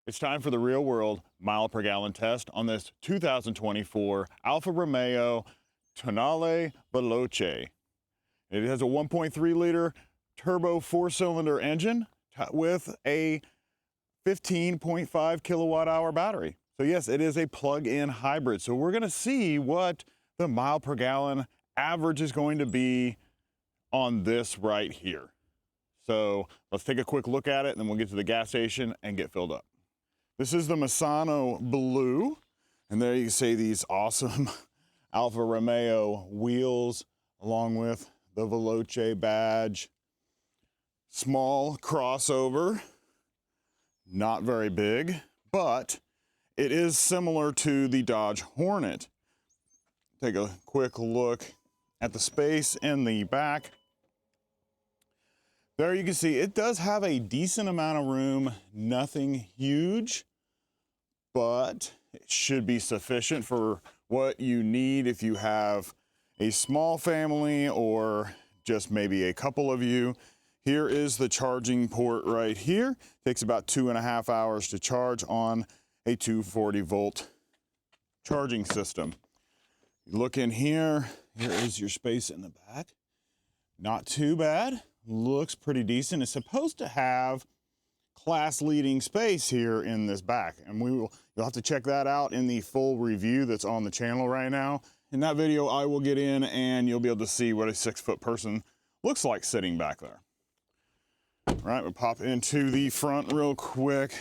It's time for the real world mile per gallon test on this 2024 Alfa Romeo Tonale Veloce. It has a 1.3 liter turbo 4-cylinder engine with a 15.5 kilowatt hour battery. So yes, it is a plug-in hybrid. So we're gonna see what the mile per gallon average is going to be on this right here. So let's take a quick look at it and then we'll get to the gas station and get filled up. This is the Misano Blue, and there you can see these awesome Alfa Romeo wheels along with the Veloce badge. Small crossover, not very big, but it is similar to the Dodge Hornet. Take a quick look at the space in the back. There you can see it does have a decent amount of room, nothing huge, but it should be sufficient for what you need if you have a small family or just maybe a couple of you. Here is the charging port right here. Takes about 2.5 hours to charge on a 240 volt charging system. You look in here, here is your space in the back. Not too bad. Looks pretty decent. It's supposed to have class leading space here in this back, and you'll have to check that out in the full review that's on the channel right now. In that video, I will get in and you'll be able to see what a 6-foot person looks like sitting back there. All right, we'll pop into the front real quick.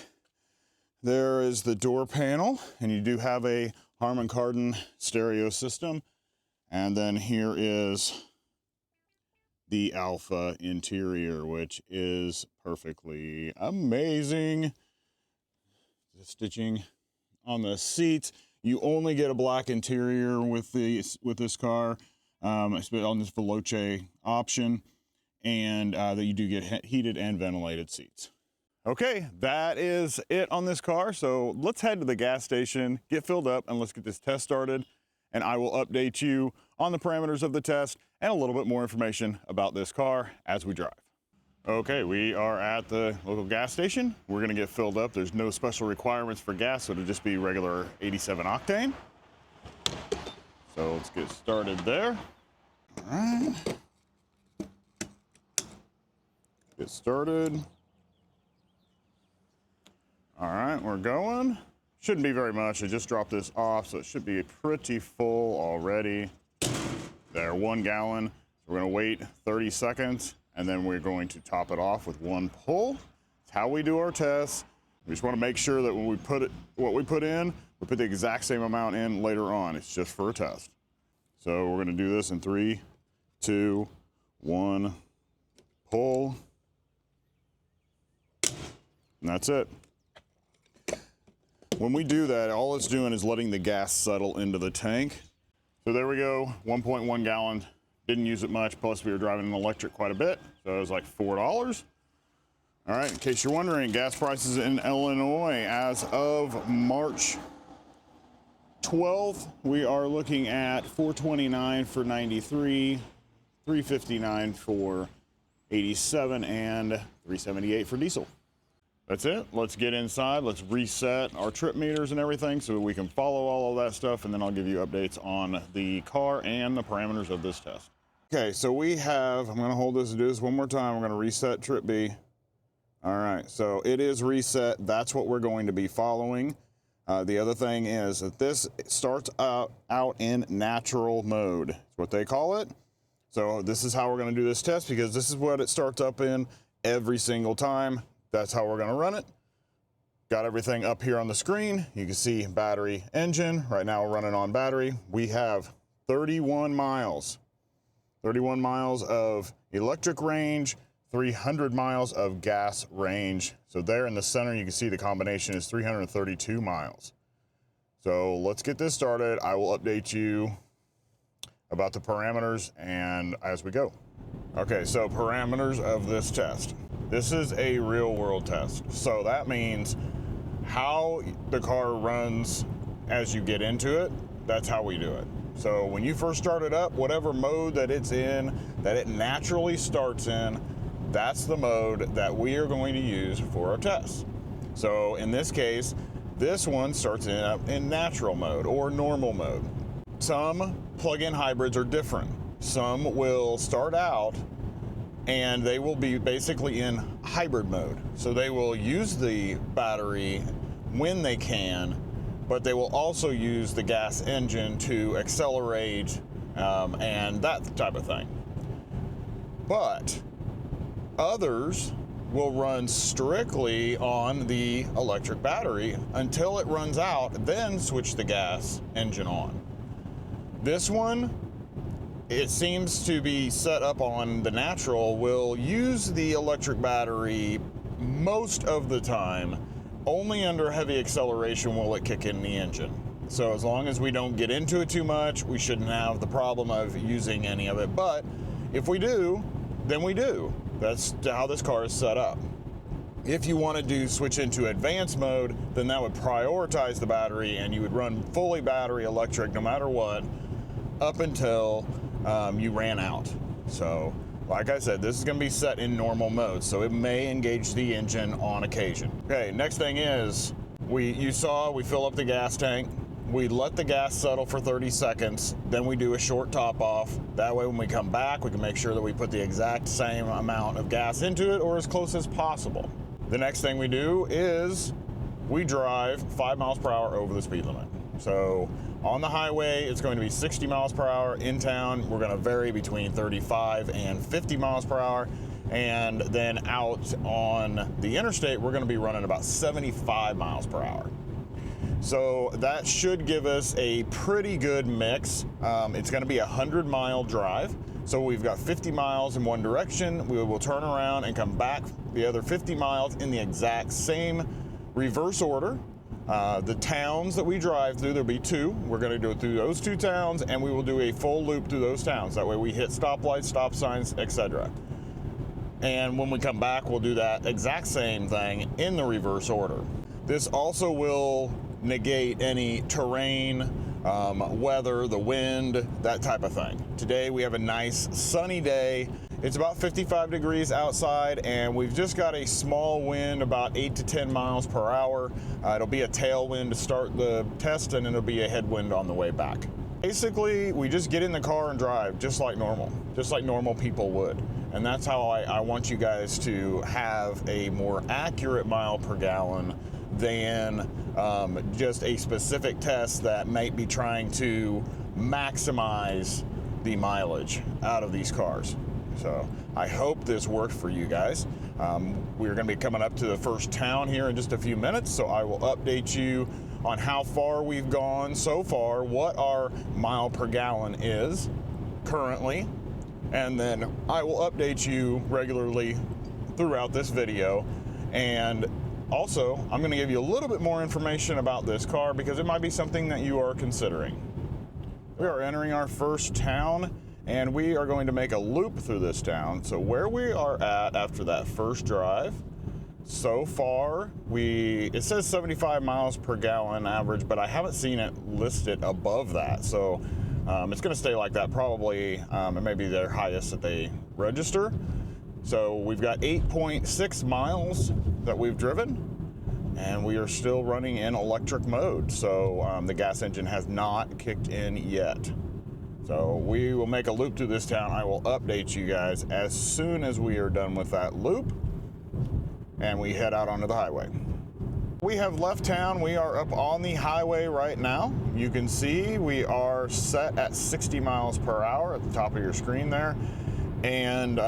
There is the door panel, and you do have a Harman Kardon stereo system. And then here is the Alfa interior, which is perfectly amazing. The stitching on the seats. You only get a black interior with this car, on this Veloce option, and that you do get heated and ventilated seats. Okay, that is it on this car. So let's head to the gas station, get filled up, and let's get this test started. And I will update you on the parameters of the test and a little bit more information about this car as we drive. Okay, we are at the local gas station. We're gonna get filled up. There's no special requirements for gas, so it'll just be regular 87 octane. So let's get started there. All right. Get started. All right, we're going. Shouldn't be very much. I just dropped this off, so it should be pretty full already. There, 1 gallon. So we're gonna wait 30 seconds, and then we're going to top it off with 1 pull. It's how we do our tests. We just wanna make sure that when we put what we put in, we put the exact same amount in later on. It's just for a test. So we're gonna do this in 3, 2, 1, pull. And that's it. When we do that, all it's doing is letting the gas settle into the tank. So there we go, 1.1 gallon. Didn't use it much, plus we were driving an electric quite a bit, so it was like $4. All right, in case you're wondering, gas prices in Illinois as of March 12th, we are looking at $4.29 for 93, $3.59 for 87, and $3.78 for diesel. That's it. Let's get inside. Let's reset our trip meters and everything so we can follow all of that stuff, and then I'll give you updates on the car and the parameters of this test. Okay, so we have, I'm gonna hold this and do this one more time. We're gonna reset trip B. All right, so it is reset. That's what we're going to be following. The other thing is that this starts out in natural mode. That's what they call it. So this is how we're gonna do this test, because this is what it starts up in every single time. That's how we're gonna run it. Got everything up here on the screen. You can see battery, engine. Right now we're running on battery. We have 31 miles. 31 miles of electric range, 300 miles of gas range. So there in the center, you can see the combination is 332 miles. So let's get this started. I will update you about the parameters and as we go. Okay, so parameters of this test. This is a real world test. So that means how the car runs as you get into it, that's how we do it. So when you first start it up, whatever mode that it's in, that it naturally starts in, that's the mode that we are going to use for our test. So in this case, this one starts in natural mode or normal mode. Some plug-in hybrids are different. Some will start out and they will be basically in hybrid mode. So they will use the battery when they can, but they will also use the gas engine to accelerate and that type of thing. But others will run strictly on the electric battery until it runs out, then switch the gas engine on. This one, it seems to be set up on the natural, will use the electric battery most of the time. Only under heavy acceleration will it kick in the engine. So as long as we don't get into it too much, we shouldn't have the problem of using any of it. But if we do, then we do. That's how this car is set up. If you want to switch into advanced mode, then that would prioritize the battery and you would run fully battery electric no matter what up until you ran out. So like I said, this is going to be set in normal mode, so it may engage the engine on occasion. Okay, next thing is, you saw we fill up the gas tank, we let the gas settle for 30 seconds, then we do a short top off. That way when we come back, we can make sure that we put the exact same amount of gas into it or as close as possible. The next thing we do is we drive 5 miles per hour over the speed limit. So on the highway, it's going to be 60 miles per hour. In town, we're going to vary between 35 and 50 miles per hour. And then out on the interstate, we're going to be running about 75 miles per hour. So that should give us a pretty good mix. It's going to be a 100-mile drive. So we've got 50 miles in one direction. We will turn around and come back the other 50 miles in the exact same reverse order. The towns that we drive through, there'll be 2. We're going to do it through those 2 towns, and we will do a full loop through those towns. That way we hit stoplights, stop signs, etc. And when we come back, we'll do that exact same thing in the reverse order. This also will negate any terrain, weather, the wind, that type of thing. Today we have a nice sunny day. It's about 55 degrees outside, and we've just got a small wind, about 8 to 10 miles per hour. It'll be a tailwind to start the test, and it'll be a headwind on the way back. Basically, we just get in the car and drive just like normal people would. And that's how I want you guys to have a more accurate mile per gallon than just a specific test that might be trying to maximize the mileage out of these cars. So I hope this worked for you guys. We're going to be coming up to the first town here in just a few minutes, so I will update you on how far we've gone so far, what our mile per gallon is currently, and then I will update you regularly throughout this video. And also, I'm going to give you a little bit more information about this car because it might be something that you are considering. We are entering our first town, and we are going to make a loop through this town. So where we are at after that first drive, so far, it says 75 miles per gallon average, but I haven't seen it listed above that. So it's going to stay like that probably. It may be their highest that they register. So we've got 8.6 miles that we've driven, and we are still running in electric mode. So the gas engine has not kicked in yet. So we will make a loop through this town. I will update you guys as soon as we are done with that loop and we head out onto the highway. We have left town. We are up on the highway right now. You can see we are set at 60 miles per hour at the top of your screen there. And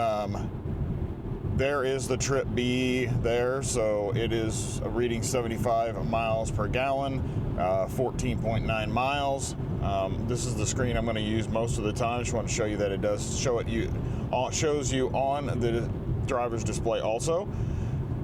there is the trip B there. So it is reading 75 miles per gallon, 14.9 miles. This is the screen I'm going to use most of the time. I just want to show you that it does show it. Shows you on the driver's display also.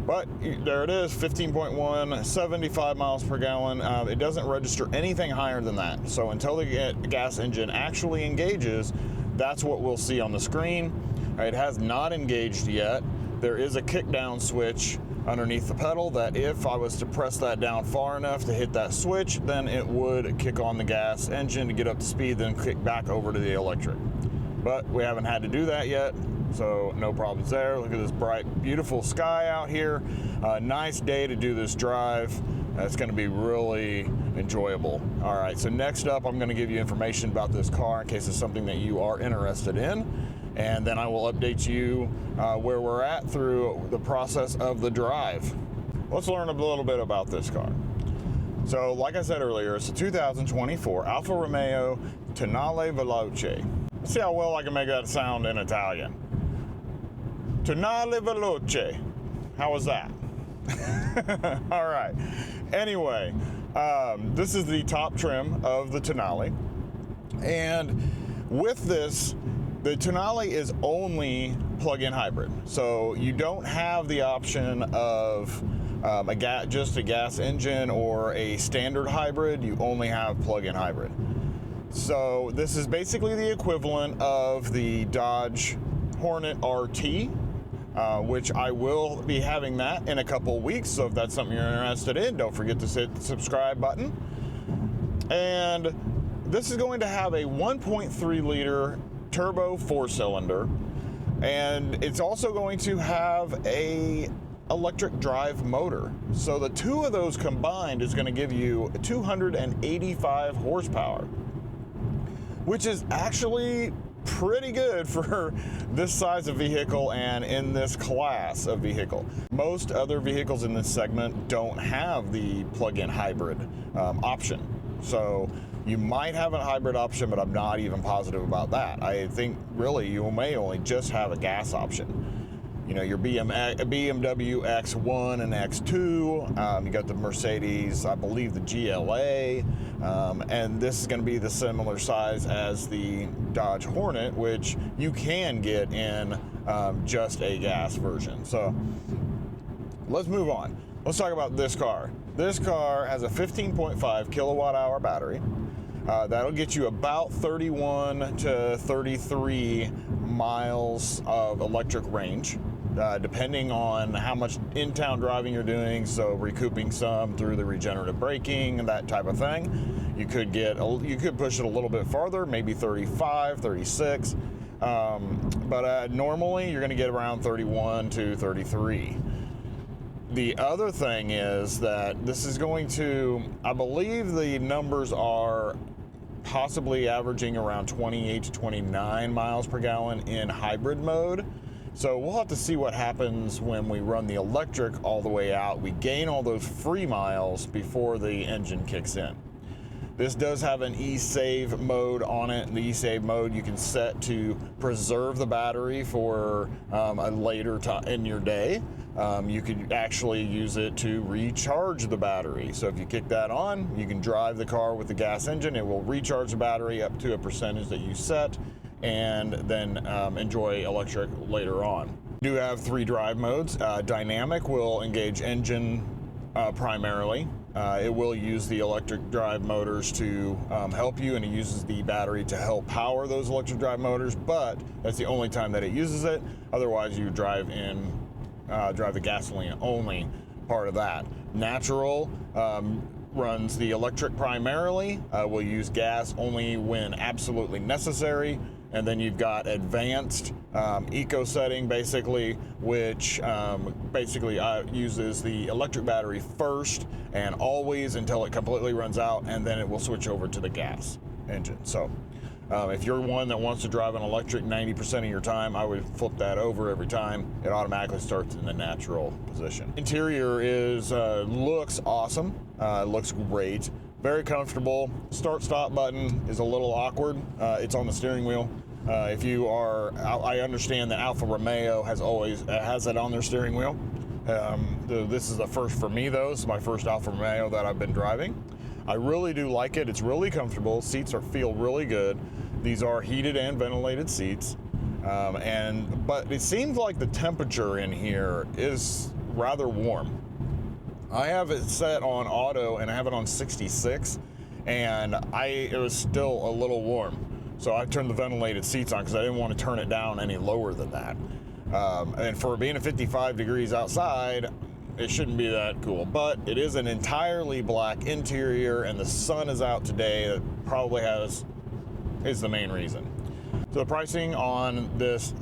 But there it is, 15.1, 75 miles per gallon. It doesn't register anything higher than that. So until the gas engine actually engages, that's what we'll see on the screen. It has not engaged yet. There is a kick down switch underneath the pedal that if I was to press that down far enough to hit that switch, then it would kick on the gas engine to get up to speed, then kick back over to the electric. But we haven't had to do that yet. so no problems there. Look at this bright, beautiful sky out here. Nice day to do this drive. It's going to be really enjoyable. All right, so next up, I'm going to give you information about this car in case it's something that you are interested in, and then I will update you where we're at through the process of the drive. Let's learn a little bit about this car. So, like I said earlier, it's a 2024 Alfa Romeo Tonale Veloce. Let's see how well I can make that sound in Italian. Tonale Veloce. How was that? All right. Anyway, this is the top trim of the Tonale, and with this, the Tonale is only plug-in hybrid, so you don't have the option of just a gas engine or a standard hybrid. You only have plug-in hybrid. So this is basically the equivalent of the Dodge Hornet RT, which I will be having that in a couple weeks. So if that's something you're interested in, don't forget to hit the subscribe button. And this is going to have a 1.3 liter turbo 4-cylinder, and it's also going to have a electric drive motor. So the two of those combined is going to give you 285 horsepower, which is actually pretty good for this size of vehicle and in this class of vehicle. Most other vehicles in this segment don't have the plug-in hybrid option. So you might have a hybrid option, but I'm not even positive about that. I think really you may only just have a gas option. You know, your BMW X1 and X2, you got the Mercedes, I believe the GLA, and this is going to be the similar size as the Dodge Hornet, which you can get in just a gas version. So let's move on. Let's talk about this car. This car has a 15.5 kilowatt hour battery. That'll get you about 31 to 33 miles of electric range, depending on how much in-town driving you're doing, so recouping some through the regenerative braking and that type of thing. You could push it a little bit farther, maybe 35, 36, but normally you're going to get around 31 to 33. The other thing is that this is going to, I believe the numbers are possibly averaging around 28 to 29 miles per gallon in hybrid mode. So we'll have to see what happens when we run the electric all the way out. We gain all those free miles before the engine kicks in. This does have an e-save mode on it. The e-save mode you can set to preserve the battery for a later time in your day. You could actually use it to recharge the battery. So if you kick that on, you can drive the car with the gas engine. It will recharge the battery up to a percentage that you set, and then enjoy electric later on. You do have 3 drive modes. Dynamic will engage engine primarily. It will use the electric drive motors to help you, and it uses the battery to help power those electric drive motors, but that's the only time that it uses it. Otherwise, you drive the gasoline only part of that. Natural runs the electric primarily. Will use gas only when absolutely necessary. And then you've got advanced eco setting, basically, which uses the electric battery first and always until it completely runs out, and then it will switch over to the gas engine. So if you're one that wants to drive an electric 90% of your time, I would flip that over every time. It automatically starts in the natural position. Interior looks awesome. Looks great. Very comfortable. Start-stop button is a little awkward. It's on the steering wheel. I understand that Alfa Romeo has it on their steering wheel. This is the first for me, though. This is my first Alfa Romeo that I've been driving. I really do like it. It's really comfortable. Seats feel really good. These are heated and ventilated seats. But it seems like the temperature in here is rather warm. I have it set on auto and I have it on 66, and it was still a little warm. So I turned the ventilated seats on because I didn't want to turn it down any lower than that. And for being at 55 degrees outside, it shouldn't be that cool. But it is an entirely black interior, and the sun is out today. That probably is the main reason. So the pricing on this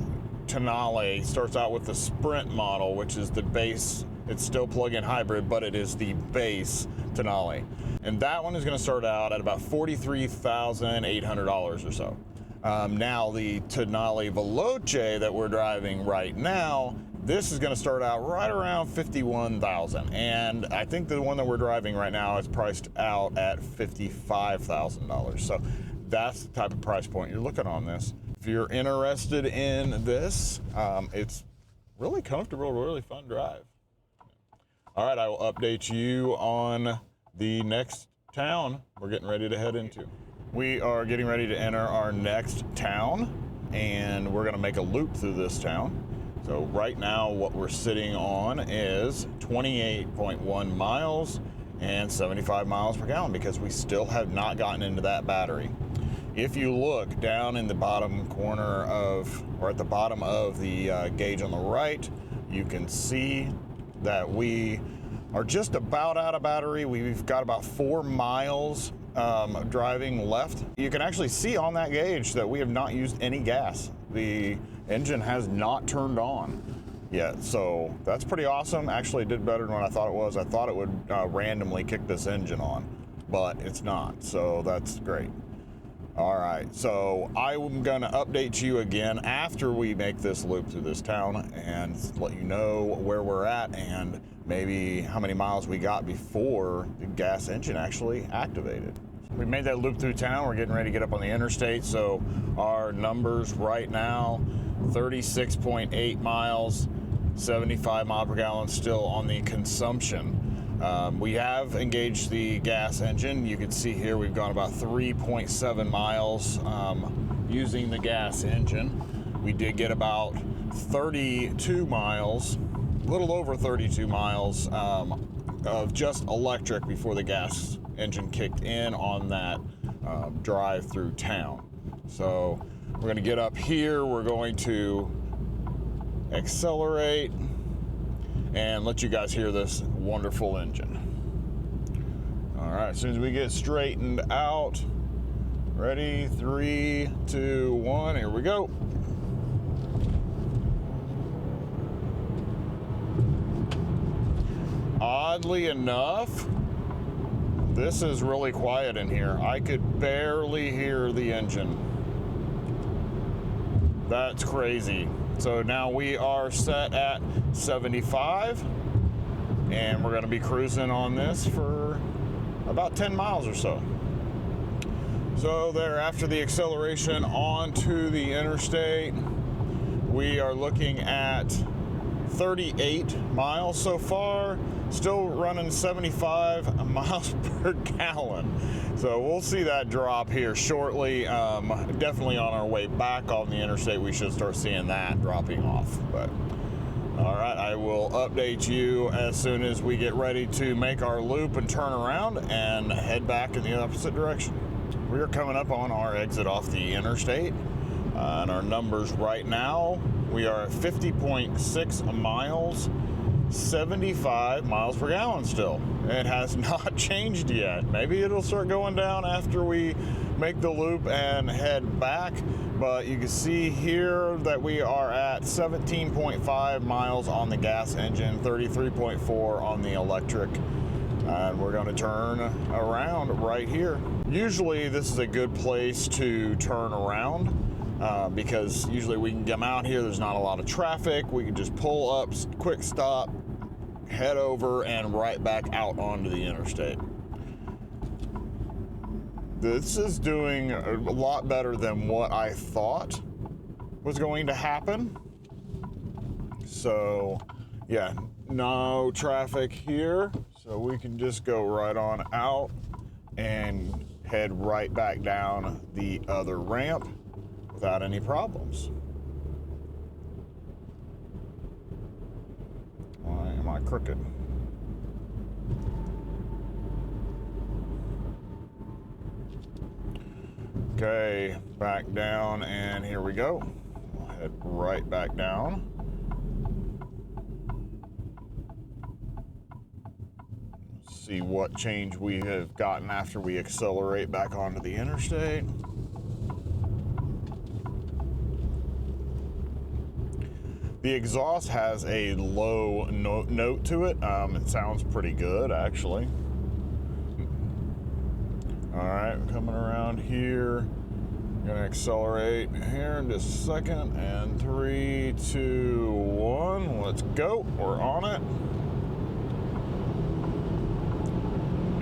Tonale starts out with the Sprint model, which is the base. It's still plug-in hybrid, but it is the base Tonale. And that one is going to start out at about $43,800 or so. Now the Tonale Veloce that we're driving right now, this is going to start out right around $51,000, and I think the one that we're driving right now is priced out at $55,000. So that's the type of price point you're looking on this. If you're interested in this, it's really comfortable, really fun drive. All right, I will update you on the next town we're getting ready to head into. We are getting ready to enter our next town, and we're going to make a loop through this town. So right now what we're sitting on is 28.1 miles and 75 miles per gallon because we still have not gotten into that battery. If you look down in the bottom corner of, or at the bottom of the gauge on the right, you can see that we are just about out of battery. We've got about 4 miles driving left. You can actually see on that gauge that we have not used any gas. The engine has not turned on yet, so that's pretty awesome. Actually, it did better than what I thought it was. I thought it would randomly kick this engine on, but it's not, so that's great. All right, so I'm gonna update you again after we make this loop through this town and let you know where we're at and maybe how many miles we got before the gas engine actually activated. We made that loop through town. We're getting ready to get up on the interstate, so our numbers right now, 36.8 miles, 75 miles per gallon still on the consumption. We have engaged the gas engine. You can see here we've gone about 3.7 miles using the gas engine. We did get about 32 miles, a little over 32 miles of just electric before the gas engine kicked in on that drive through town. So we're going to get up here. We're going to accelerate and let you guys hear this wonderful engine. All right, as soon as we get straightened out, ready, 3, 2, 1, here we go. Oddly enough, this is really quiet in here. I could barely hear the engine. That's crazy. So now we are set at 75, and we're going to be cruising on this for about 10 miles or so. So there, after the acceleration onto the interstate, we are looking at 38 miles so far, still running 75 miles per gallon. So we'll see that drop here shortly. Definitely on our way back on the interstate, we should start seeing that dropping off. But all right, I will update you as soon as we get ready to make our loop and turn around and head back in the opposite direction. We are coming up on our exit off the interstate, and our numbers right now, we are at 50.6 miles, 75 miles per gallon still. It has not changed yet. Maybe it'll start going down after we make the loop and head back, but you can see here that we are at 17.5 miles on the gas engine, 33.4 on the electric, and we're going to turn around right here. Usually this is a good place to turn around because usually we can come out here, there's not a lot of traffic, we can just pull up, quick stop, head over, and right back out onto the interstate. This is doing a lot better than what I thought was going to happen. So yeah, no traffic here, so we can just go right on out and head right back down the other ramp without any problems. Why am I crooked? Okay, back down, and here we go. We'll head right back down. See what change we have gotten after we accelerate back onto the interstate. The exhaust has a low note to it. It sounds pretty good, actually. All right, coming around here. Gonna accelerate here in just a second. And 3, 2, 1. Let's go. We're on it.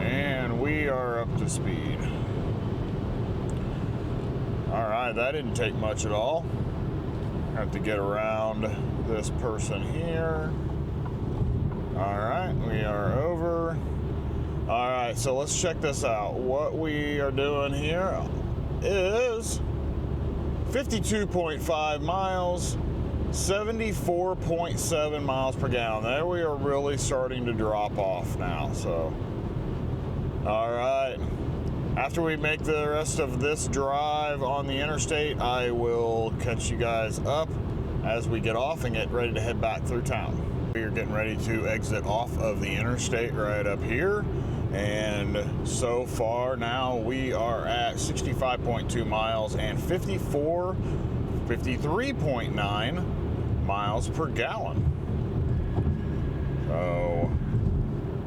And we are up to speed. All right, that didn't take much at all. Have to get around this person here. All right, we are over. All right, so let's check this out. What we are doing here is 52.5 miles, 74.7 miles per gallon. There we are really starting to drop off now. So, all right. After we make the rest of this drive on the interstate, I will catch you guys up as we get off and get ready to head back through town. We are getting ready to exit off of the interstate right up here. And so far now we are at 65.2 miles and 53.9 miles per gallon. So,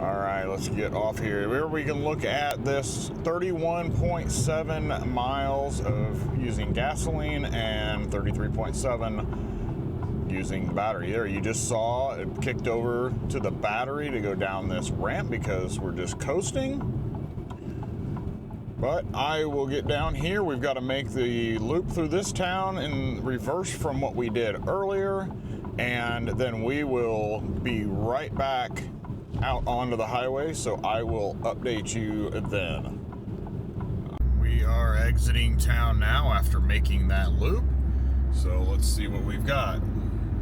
all right, let's get off here. Here we can look at this 31.7 miles of using gasoline and 33.7 using battery. There, you just saw it kicked over to the battery to go down this ramp because we're just coasting. But I will get down here. We've got to make the loop through this town in reverse from what we did earlier, and then we will be right back out onto the highway, so I will update you then. We are exiting town now after making that loop, so let's see what we've got.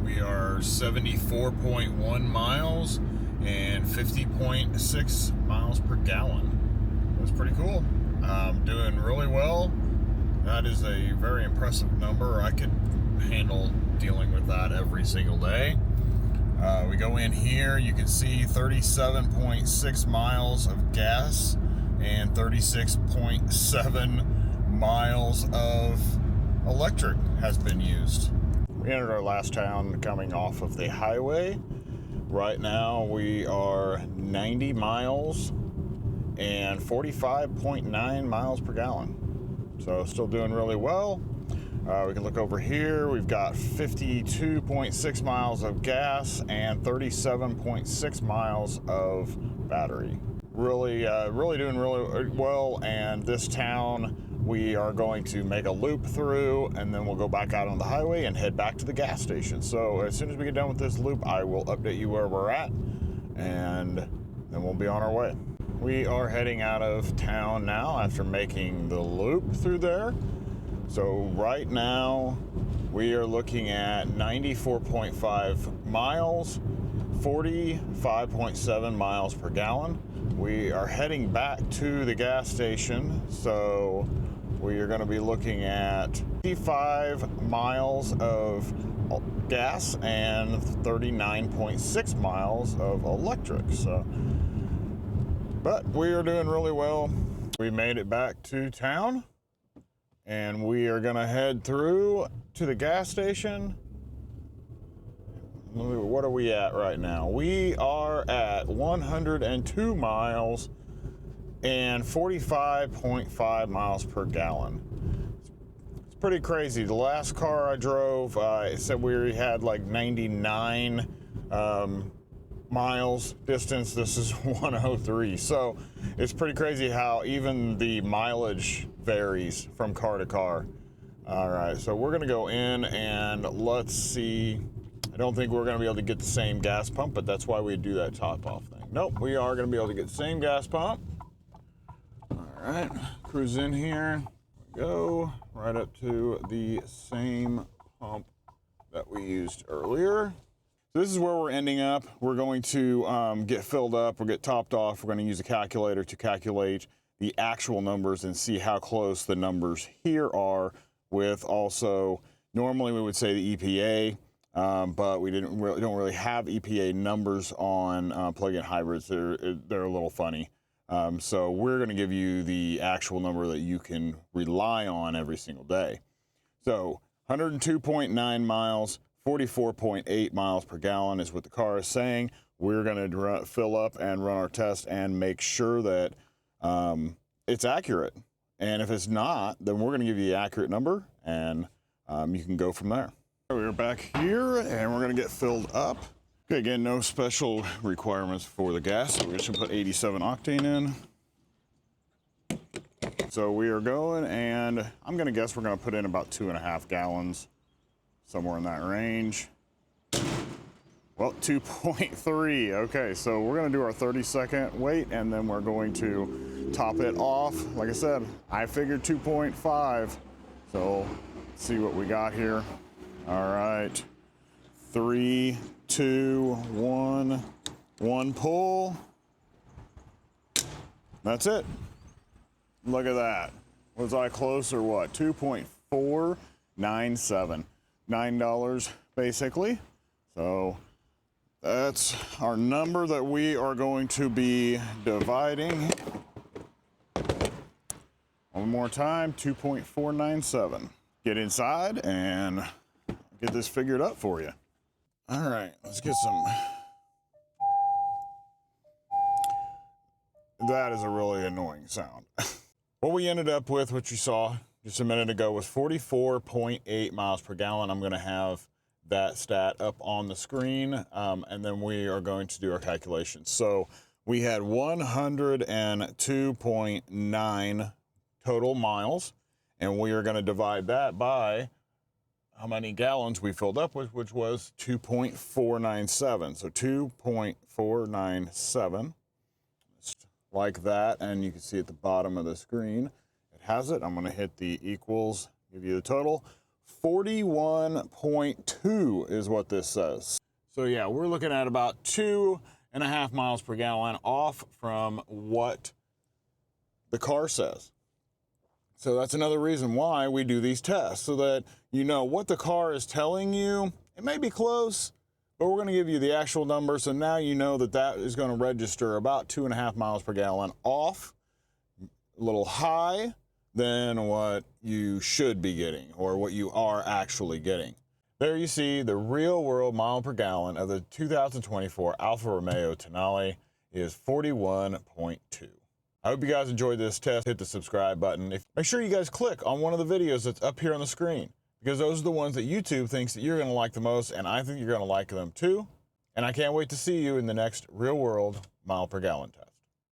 We are 74.1 miles and 50.6 miles per gallon. That's pretty cool. Doing really well. That is a very impressive number. I could handle dealing with that every single day. We go in here, you can see 37.6 miles of gas and 36.7 miles of electric has been used. We entered our last town coming off of the highway. Right now we are 90 miles and 45.9 miles per gallon. So still doing really well. We can look over here. We've got 52.6 miles of gas and 37.6 miles of battery. Really doing really well. And this town, we are going to make a loop through, and then we'll go back out on the highway and head back to the gas station. So as soon as we get done with this loop, I will update you where we're at, and then we'll be on our way. We are heading out of town now after making the loop through there. So right now we are looking at 94.5 miles, 45.7 miles per gallon. We are heading back to the gas station, so we are going to be looking at 55 miles of gas and 39.6 miles of electric. So, but we are doing really well. We made it back to town, and we are going to head through to the gas station. What are we at right now? We are at 102 miles and 45.5 miles per gallon. It's pretty crazy. The last car I drove, it said we had like 99 miles distance. This is 103. So it's pretty crazy how even the mileage varies from car to car. All right, so we're gonna go in and let's see. I don't think we're gonna be able to get the same gas pump, but that's why we do that top off thing. Nope, we are gonna be able to get the same gas pump. All right, cruise in here, go right up to the same pump that we used earlier. So this is where we're ending up. We're going to get filled up, we'll get topped off. We're gonna use a calculator to calculate the actual numbers and see how close the numbers here are with also, normally we would say the EPA, but we don't really have EPA numbers on plug-in hybrids. They're a little funny. So we're going to give you the actual number that you can rely on every single day. So 102.9 miles, 44.8 miles per gallon is what the car is saying. We're going to fill up and run our test and make sure that it's accurate. And if it's not, then we're going to give you the accurate number, and you can go from there. We're back here, and we're going to get filled up. Okay, again, no special requirements for the gas, so we're just going to put 87 octane in. So we are going, and I'm going to guess we're going to put in about 2.5 gallons, somewhere in that range. Well, 2.3. Okay, so we're going to do our 30-second wait, and then we're going to top it off. Like I said, I figured 2.5. So let's see what we got here. All right, 3, 2, 1. One pull. That's it. Look at that. Was I close or what? 2.497. $9 basically. So that's our number that we are going to be dividing. One more time, 2.497. Get inside and get this figured up for you. All right, let's get some. That is a really annoying sound. What we ended up with, which you saw just a minute ago, was 44.8 miles per gallon. I'm going to have that stat up on the screen, and then we are going to do our calculations. So we had 102.9 total miles, and we are going to divide that by how many gallons we filled up with, which was 2.497. So 2.497, like that, and you can see at the bottom of the screen, it has it. I'm going to hit the equals, give you the total. 41.2 is what this says. So yeah, we're looking at about 2.5 miles per gallon off from what the car says. So that's another reason why we do these tests, so that you know what the car is telling you. It may be close, but we're going to give you the actual number. So now you know that that is going to register about 2.5 miles per gallon off, a little high than what you should be getting, or what you are actually getting. There you see the real world mile per gallon of the 2024 Alfa Romeo Tonale is 41.2. I hope you guys enjoyed this test. Hit the subscribe button. Make sure you guys click on one of the videos that's up here on the screen, because those are the ones that YouTube thinks that you're going to like the most, and I think you're going to like them too. And I can't wait to see you in the next real world mile per gallon test.